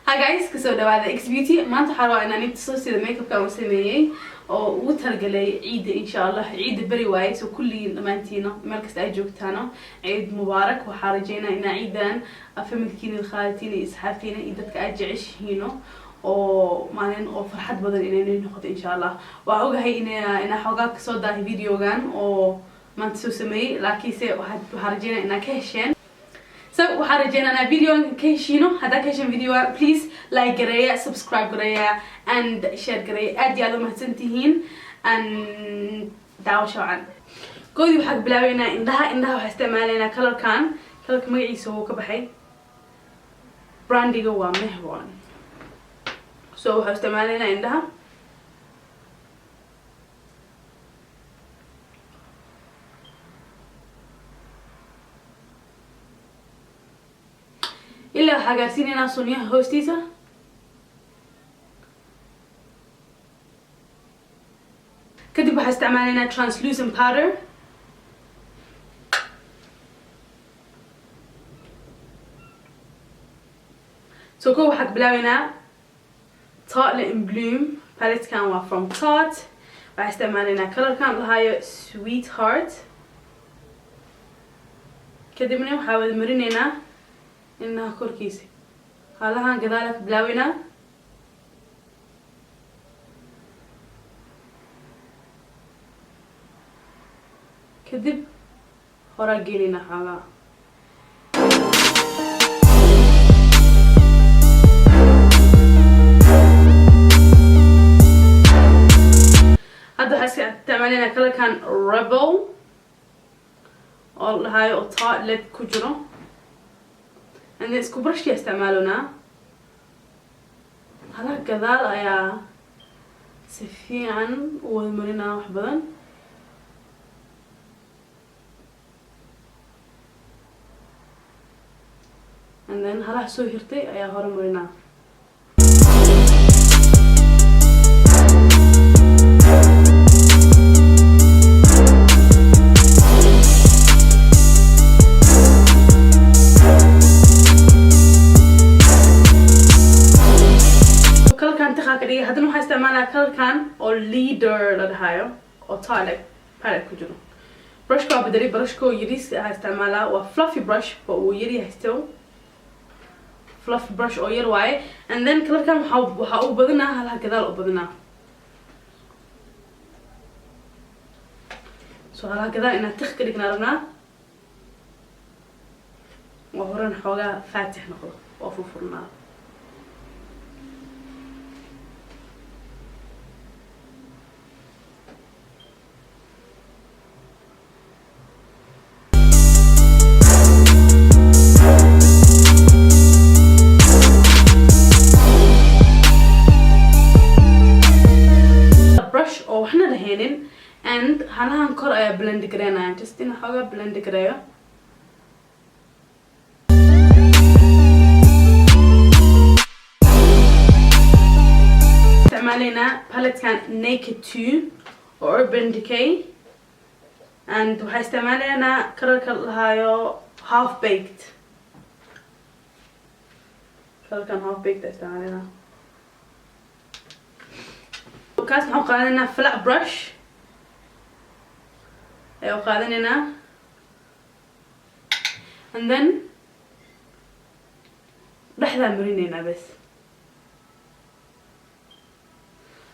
Hi guys, كسو دوادا X Beauty. ما أنت حروا إن أنا بتصوصي الميك اب كانوا سميني أو وترجلي عيد إن شاء الله عيد بري وايس وكل ما أنتينا مركز أجوبتنا عيد مبارك وحارجينا إن عيدان أفهم كيني الخالتين إسحاقينا إيدك أجعش هنا أو مالين أو فرحة بدل إننا ناخد إن شاء الله وأوجه هي إن حاجات صودا فيديو جان أو ما تسوسمي لكن سي واحد حارجينا إن كهشين So waxaan rajeynayaa video ka heshiino hadaa ka heshin video please like gareeya subscribe gareeya and share gareeya aad iyo aad u mahadsantihiin and daawasho wacan goodi waxaan bilaabaynaa indhaha waxaan isticmaalaynaa colorkan magaciisa uu ka baxay brandiga waa Mehron so waxaan isticmaalaynaa indhaha إلا حاجاتيننا صنيع هوستيسا كدب هستعملنا translucent powder so كو حق بلاوينا Tarte in Bloom palette كان from Tarte وهستعملنا color كان هاي Sweetheart كدبنا وحاول مرينينا إنها كوركيسي هلا كذلك بلاوينا كذب هراجينينا حالا هذا حسي تعملينا كلا كان Rebel والله هاي أطاء لب كجرو and then isku brush isticmaaluna hala gadaal ayaa si fiican u wada marinaa wax badan and then hala soo hirtay ayaa hore marinaa هذا نوع هستعمله كان أو leader لهايو أو طالع بالك كجنو brush كوا بدري brush كوا يريس هستعمله و fluffy brush ويري هستو fluffy brush أو يرواي and then كلر كان وحاو بدنا هلا كذا لو بدنا so هلا كذا إن تخكري كنارنا وهورن حوجا فاتح نقول وفوفرنا and هلا هنكر أي blend كرينا just إن حاجة blend كريه استعمالنا palette كان Naked 2 or Urban Decay and وهستعمالنا كرر هايو half baked كرر كان half baked استعمالنا وكاس نحط flat brush أيوة قاعديننا and then لحظة مرينينا بس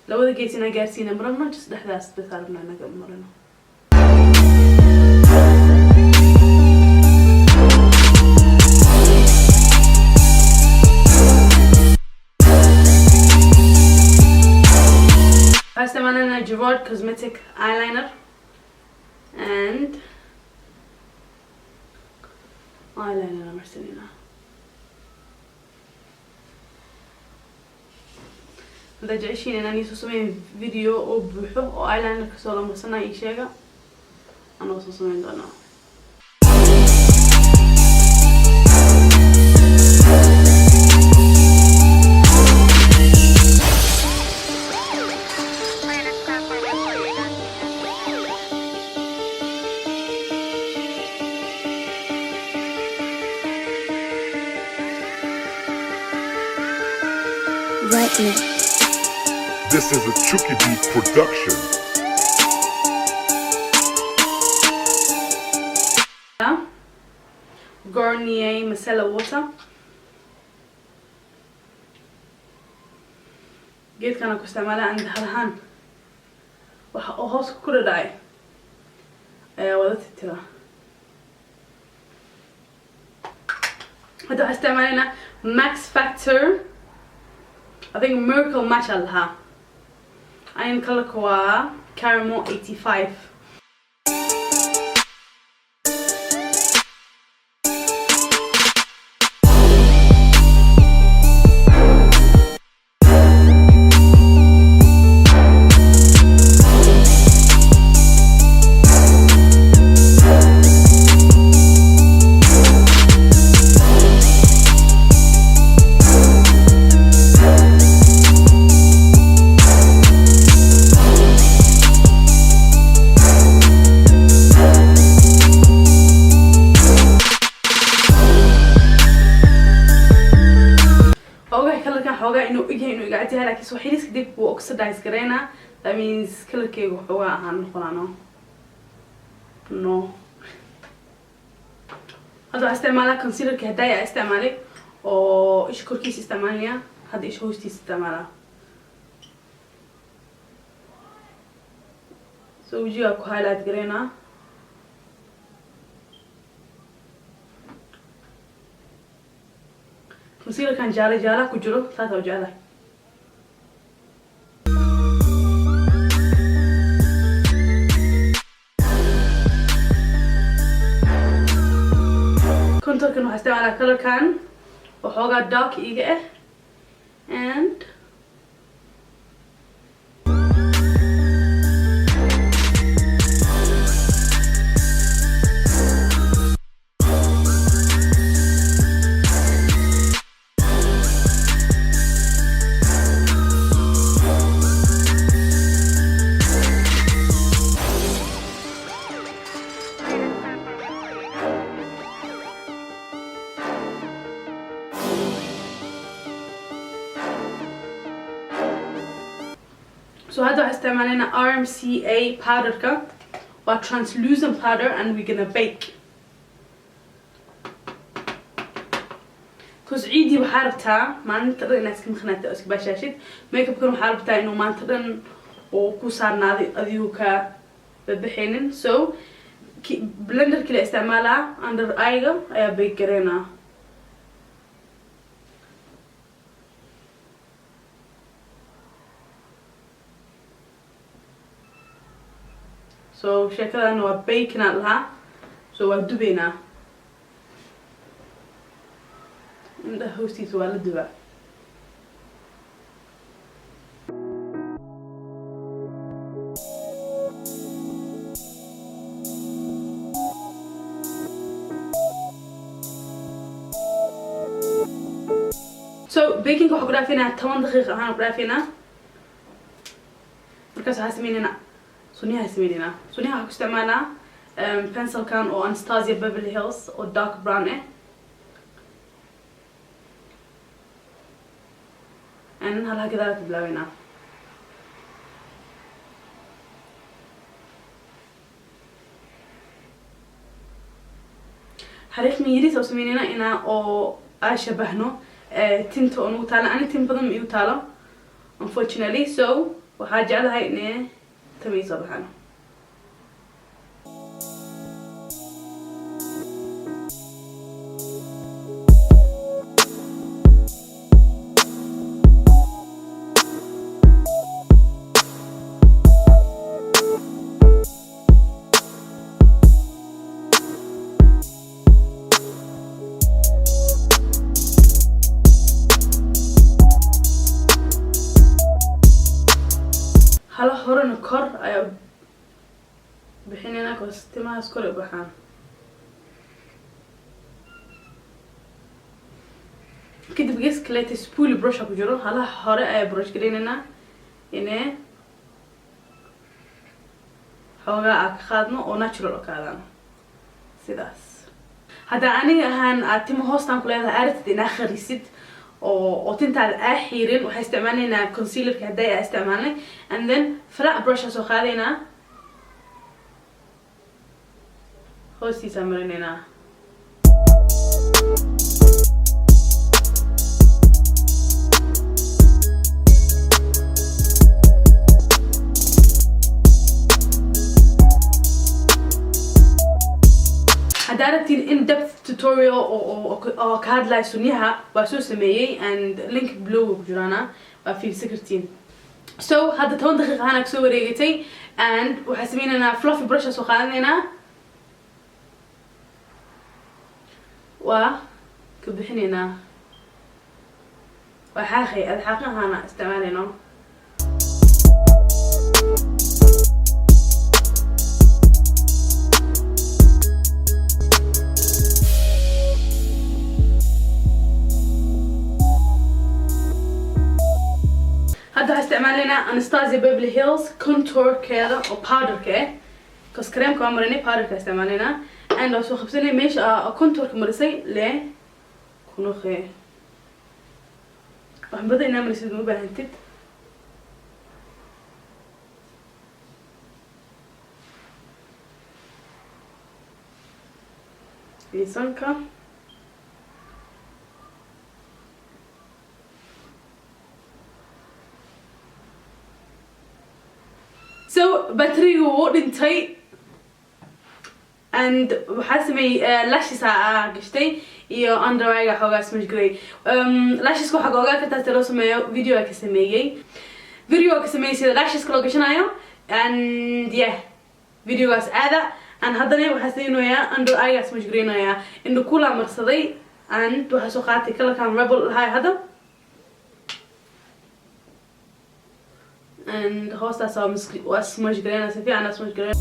لو إذا جيتينا جالسين مرنا جس لحظة بس عرفنا إننا مرنا هستعملنا Gerard Cosmetic eyeliner and eyeliner مرسلينه هذا جايشين أنا نيسو سوين فيديو أو بحو أو eyeliner كسولا مرسلنا أي شيء أنا وصل سوين دونا Right Mix. This is a Chucky Beat production. Garnier micellar water. geedkan aan ku isticmaalaa aan dahalahaan waxa oo hoos ku dhacay ayaa wada tira hadda isticmaalina Max Factor I think Miracle Match laha ayin kala kuwa Caramel 85. حوجا إنه قاعد يهلا كيس وحيلس كديب وأكسدايز كرينا that means كل كي وحوجا عن خلانا no هذا استعماله كونسيلر كهدايا استعماله أو إيش كوركيس استعماليا هذا إيش هوستي استعماله سوجي أكو هايلايت كرينا concealer kan jaala ku jiro saasa jaala contourkan waxaa isticmaalaa colorkan waxoogaa dark iga ah and so هذا استعمالنا RMCA powder ka or translucent powder and we're gonna bake cause عيدي وحاربتها ما نقدر الناس كم خنات أسك بشاشة ميك اب كانوا حاربتها إنه ما نقدر وكوسار نادي أذيوكا ببحينن so بلندر كلا استعمالها under ايغا ايا بيكرينا so شكلها إنه بيكنا لها so ودبينا ده هوستي سوى الدبا so baking waxaa ku dhaafina 10 daqiiqo ahaan ku dhaafina markaas waxaa sameynayna suniyaha sameynayna suniyaha waxaa ku isticmaalaa pencil kan oo Anastasia Beverly Hills oo dark brown eh and halkaa gadaal ka bilaabina xariiq miyiriis oo sameynayna inaa oo aan shabahno tinta oo nagu taala ani tin badan ma igu taalo unfortunately so waxaa jeclahay inay tamay soo baxaan hala horena kor ayaa bixinayna cause timahaas kor ay baxaan kadib gees kaleeta spoolie brush ku jiro halaha hore ayaa brush galinayna inay xoogaa ka qaadno oo natural ka qaadano sidaas hadda aniga ahaan aad timo hoostan ku leedahay aartid inaa kharisid oo tintaada xiirin waxaan isticmaalaynaa concealerka hadday aan isticmaalnay and then flat brush soo qaadaynaa hoostiisa marinaynaa haddaarabtiin in-depth tutorial oo ka hadlaya sunyaha waa soo sameeyey and link below ku jiraana waa fiirsan kartiin so hadda 10 daqiiqa ahaan kasoo wareegatay and waxaan sameynaynaa fluffy brush soo qaadanaynaa waa ka bixinaynaa waa xaaqay adxaaqahaana isticmaalayno هذا استعمالنا أناستازيا بيفرلي هيلز كونتور كذا أو باودر كه كوس كريم كامرني باودر كاستعمالنا and also خبزني مش كونتور كمرسي له كونو خي راح بدأ نعمل سيد مو بهنتد لسانكا so batterigu wuu dhintay and waxaa sameeyay lashes gashtay iyo under eye xoogaa smudge gray lashes waxa googaa ka taas loo sameeyo video ka sameeyay sida lashes loo gashanayo and yeah videogaas aada and haddana waxaa sameeynaya under eye smudge graynaya indu kula marsaday and waxa soo qaatay kala kan rebel hay hada and hoostaas waa smudge grayna si fiican smudge gray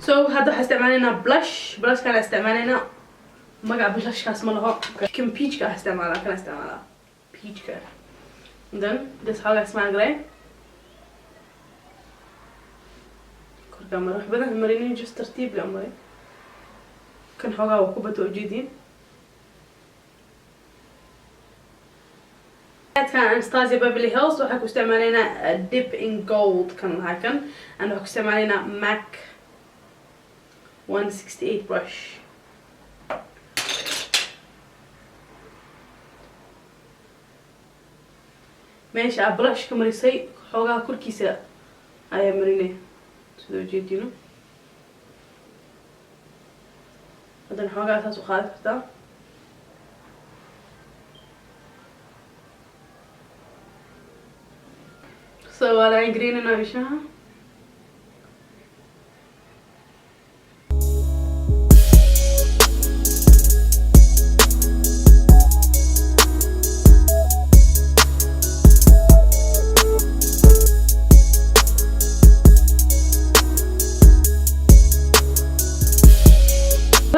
so hadda waxaan isticmaalaynaa blush kana isticmaalaynaa magaca blushkaas ma laho kan peachka isticmaalaa kana isticmaalaa peachka then this xoogaa smudge gray korka mar wax badan marinin just tartiib la maray kan xoogaa waa ku bato ujeedin كان أناستازيا بيفرلي هيلز وحكوا استعمالنا dip in gold كان هاكن and وحكوا استعمالنا MAC 168 brush ماشي brush كمريسي حوغا كوركيسا أيا مريني سيدو جيتينو هذا حوغا أساسو خالد كتا so I'm green and Aisha.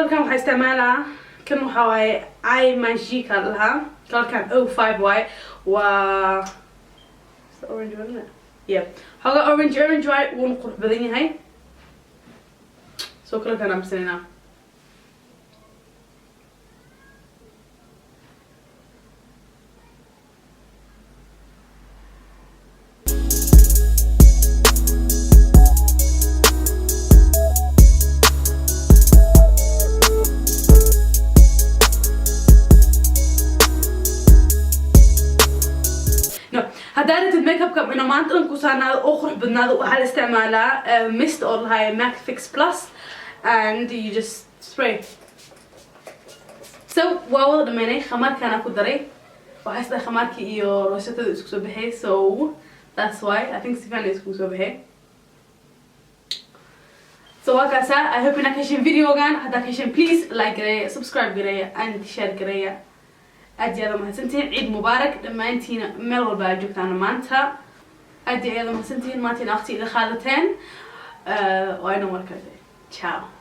كان حيستعملها كانوا حواي اي ماجيكا لها كان 05 واي و orange wasn't it? Yeah. حاجة orange واي ونقرح بديني هاي. سو كله كان أمسينا. هدارة الميك اب كم إنه ما أنت نقصنا أخرج بدنا وحال استعمالها mist or هاي MAC Fix Plus and you just spray. So واو دماني خمار كان أكو دري وحس ده خمار كي إيو روشته إسكسو بحي so that's why I think سيفان إسكسو بحي. So وكاسا I hope إنك كشين فيديو كان حتى كشين please like قرية subscribe قرية and share قرية. أدي هذا محسنتين عيد مبارك لما أنتين ملول باجوك أنا مانتها أدي هذا محسنتين مانتين أختي إلى خالتين وأنا مركزة. ciao.